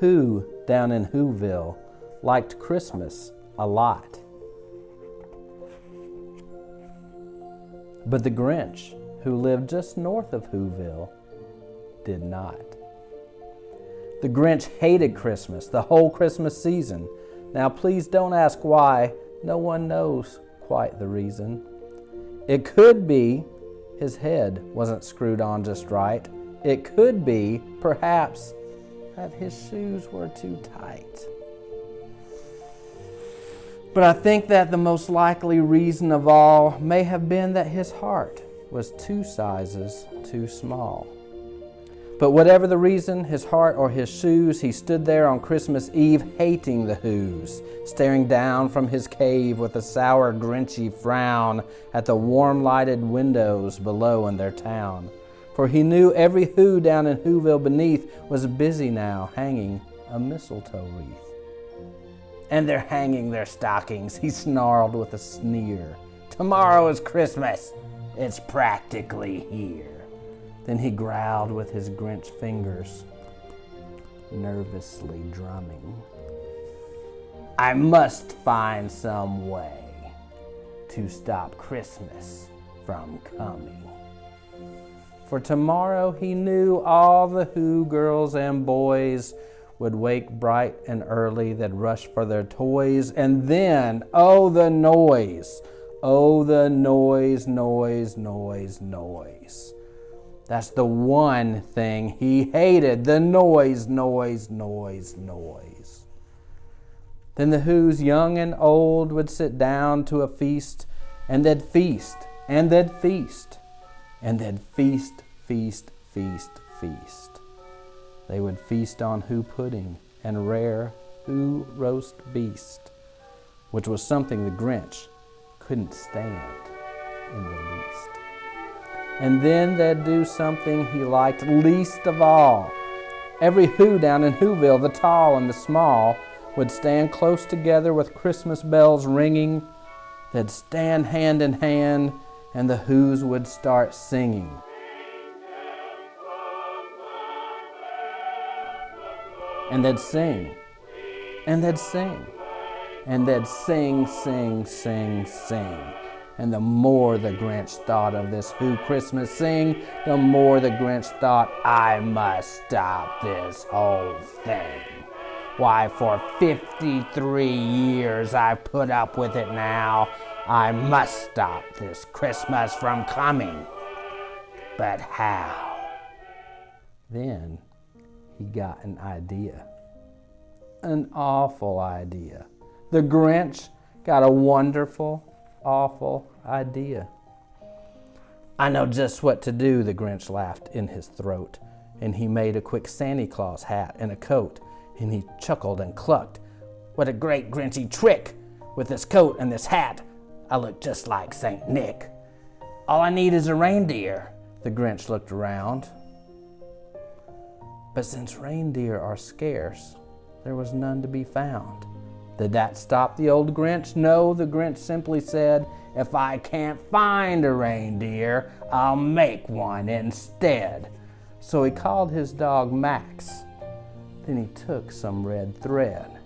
who down in Whoville liked Christmas a lot. But the Grinch, who lived just north of Whoville, did not. The Grinch hated Christmas, the whole Christmas season. Now please don't ask why. No one knows quite the reason. It could be his head wasn't screwed on just right. It could be, perhaps, that his shoes were too tight. But I think that the most likely reason of all may have been that his heart was 2 sizes too small. But whatever the reason, his heart or his shoes, he stood there on Christmas Eve hating the Whos, staring down from his cave with a sour, grinchy frown at the warm-lighted windows below in their town. For he knew every Who down in Whoville beneath was busy now hanging a mistletoe wreath. And they're hanging their stockings, he snarled with a sneer. Tomorrow is Christmas. It's practically here. Then he growled with his Grinch fingers, nervously drumming. I must find some way to stop Christmas from coming. For tomorrow he knew all the Who girls and boys would wake bright and early, they'd rush for their toys, and then, oh the noise, noise, noise, noise. That's the one thing he hated, the noise, noise, noise, noise. Then the Whos, young and old, would sit down to a feast, and they'd feast, and they'd feast, and they'd feast, feast, feast, feast. They would feast on Who pudding and rare Who roast beast, which was something the Grinch couldn't stand in the least. And then they'd do something he liked least of all. Every Who down in Whoville, the tall and the small, would stand close together with Christmas bells ringing. They'd stand hand in hand, and the Whos would start singing. And they'd sing, and they'd sing, and they'd sing, sing, sing, sing. And the more the Grinch thought of this Who Christmas sing, the more the Grinch thought, I must stop this whole thing. Why, for 53 years I've put up with it now. I must stop this Christmas from coming. But how? Then he got an idea. An awful idea. The Grinch got a wonderful, awful idea. I know just what to do, the Grinch laughed in his throat, and he made a quick Santa Claus hat and a coat, and he chuckled and clucked. What a great Grinchy trick! With this coat and this hat, I look just like Saint Nick. All I need is a reindeer. The Grinch looked around. But since reindeer are scarce, there was none to be found. Did that stop the old Grinch? No, the Grinch simply said, if I can't find a reindeer, I'll make one instead. So he called his dog Max. Then he took some red thread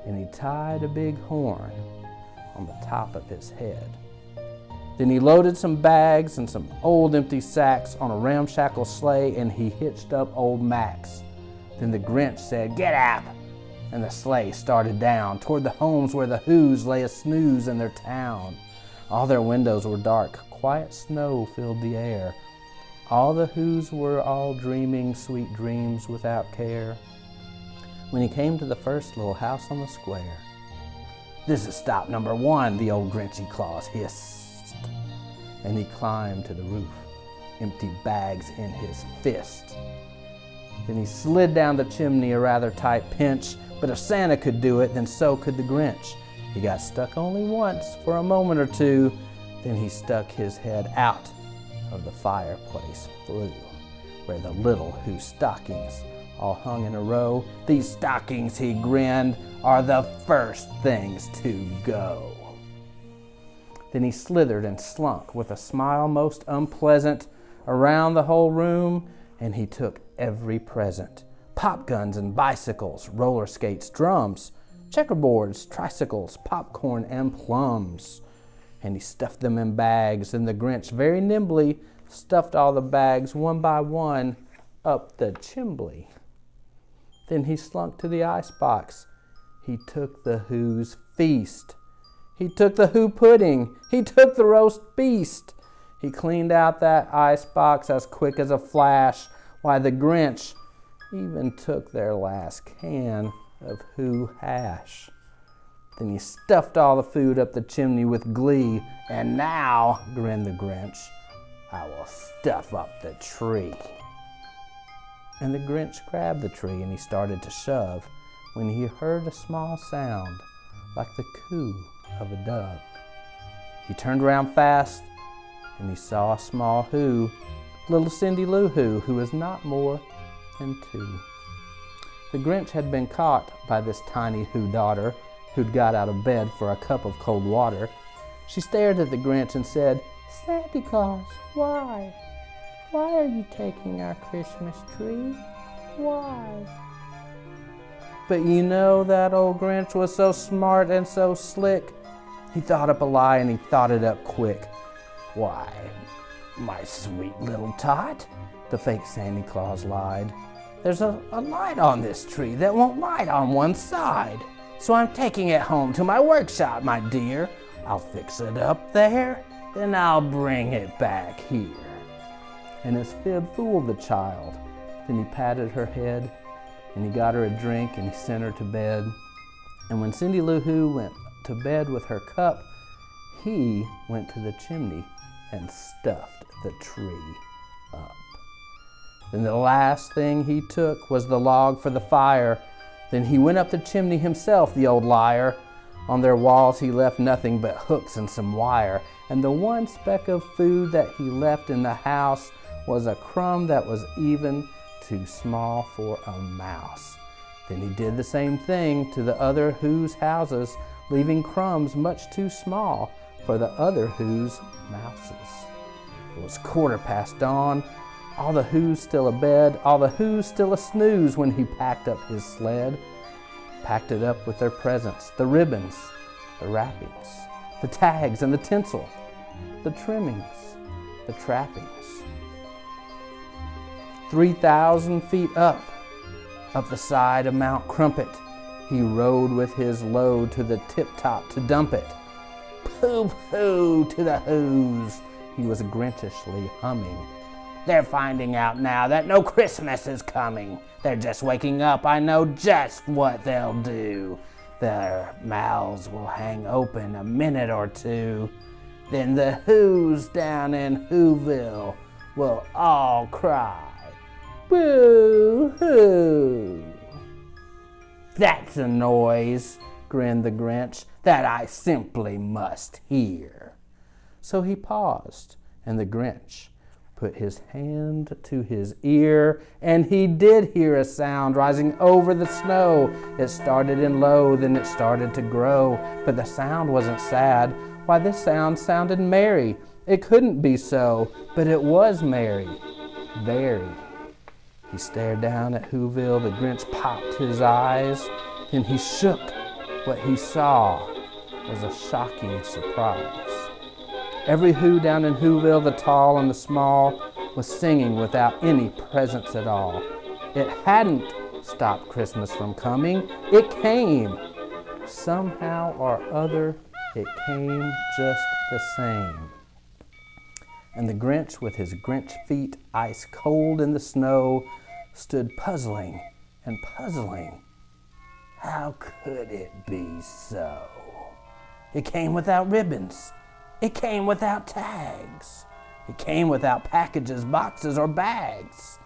and he tied a big horn on the top of his head. Then he loaded some bags and some old empty sacks on a ramshackle sleigh and he hitched up old Max. Then the Grinch said, get up! And the sleigh started down toward the homes where the Whos lay a snooze in their town. All their windows were dark, quiet snow filled the air. All the Whos were all dreaming sweet dreams without care. When he came to the first little house on the square, this is stop number 1, the old Grinchy Claus hissed. And he climbed to the roof, empty bags in his fist. Then he slid down the chimney a rather tight pinch, but if Santa could do it, then so could the Grinch. He got stuck only once for a moment or two, then he stuck his head out of the fireplace flue, where the little Who stockings all hung in a row. These stockings, he grinned, are the first things to go. Then he slithered and slunk with a smile most unpleasant around the whole room, and he took every present, pop guns and bicycles, roller skates, drums, checkerboards, tricycles, popcorn, and plums. And he stuffed them in bags, and the Grinch very nimbly stuffed all the bags one by one up the chimbley. Then he slunk to the icebox. He took the Who's feast. He took the Who pudding. He took the roast beast. He cleaned out that icebox as quick as a flash. Why, the Grinch even took their last can of Who hash. Then he stuffed all the food up the chimney with glee. And now, grinned the Grinch, I will stuff up the tree. And the Grinch grabbed the tree and he started to shove when he heard a small sound like the coo of a dove. He turned around fast and he saw a small Who, little Cindy Lou Who was not more than 2. The Grinch had been caught by this tiny Who daughter who'd got out of bed for a cup of cold water. She stared at the Grinch and said, "Santa Claus, why? Why are you taking our Christmas tree? Why?" But you know that old Grinch was so smart and so slick. He thought up a lie and he thought it up quick. "Why, my sweet little tot," the fake Santa Claus lied, "there's a light on this tree that won't light on one side. So I'm taking it home to my workshop, my dear. I'll fix it up there, then I'll bring it back here." And his fib fooled the child. Then he patted her head, and he got her a drink, and he sent her to bed. And when Cindy Lou Who went to bed with her cup, he went to the chimney and stuffed the tree up. Then the last thing he took was the log for the fire. Then he went up the chimney himself, the old liar. On their walls he left nothing but hooks and some wire. And the one speck of food that he left in the house was a crumb that was even too small for a mouse. Then he did the same thing to the other Who's houses, leaving crumbs much too small for the other Who's mouses. It was 1/4 dawn, all the Who's still abed, all the Who's still a snooze when he packed up his sled. Packed it up with their presents, the ribbons, the wrappings, the tags and the tinsel, the trimmings, the trappings. 3,000 feet up the side of Mount Crumpet, he rode with his load to the tip-top to dump it. Pooh-pooh to the Who's, he was grinchishly humming. "They're finding out now that no Christmas is coming. They're just waking up. I know just what they'll do. Their mouths will hang open a minute or two. Then the Who's down in Whoville will all cry, boo-hoo." "That's a noise," grinned the Grinch, "that I simply must hear." So he paused, and the Grinch put his hand to his ear, and he did hear a sound rising over the snow. It started in low, then it started to grow, but the sound wasn't sad. Why, this sound sounded merry. It couldn't be so, but it was merry, very. He stared down at Whoville. The Grinch popped his eyes, then he shook. What he saw was a shocking surprise. Every Who down in Whoville, the tall and the small, was singing without any presents at all. It hadn't stopped Christmas from coming. It came. Somehow or other, it came just the same. And the Grinch, with his Grinch feet ice cold in the snow, stood puzzling and puzzling. How could it be so? It came without ribbons. It came without tags. It came without packages, boxes, or bags.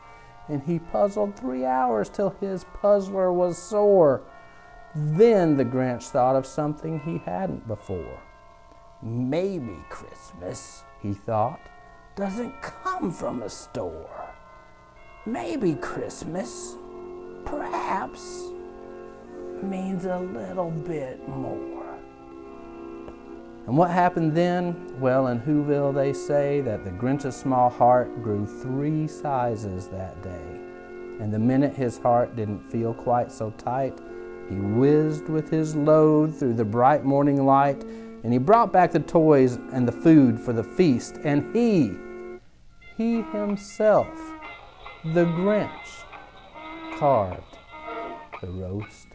And he puzzled 3 hours till his puzzler was sore. Then the Grinch thought of something he hadn't before. Maybe Christmas, he thought, doesn't come from a store. Maybe Christmas, perhaps, means a little bit more. And what happened then? Well, in Whoville they say that the Grinch's small heart grew 3 sizes that day. And the minute his heart didn't feel quite so tight, he whizzed with his load through the bright morning light, and he brought back the toys and the food for the feast, and he himself, the Grinch, carved the roast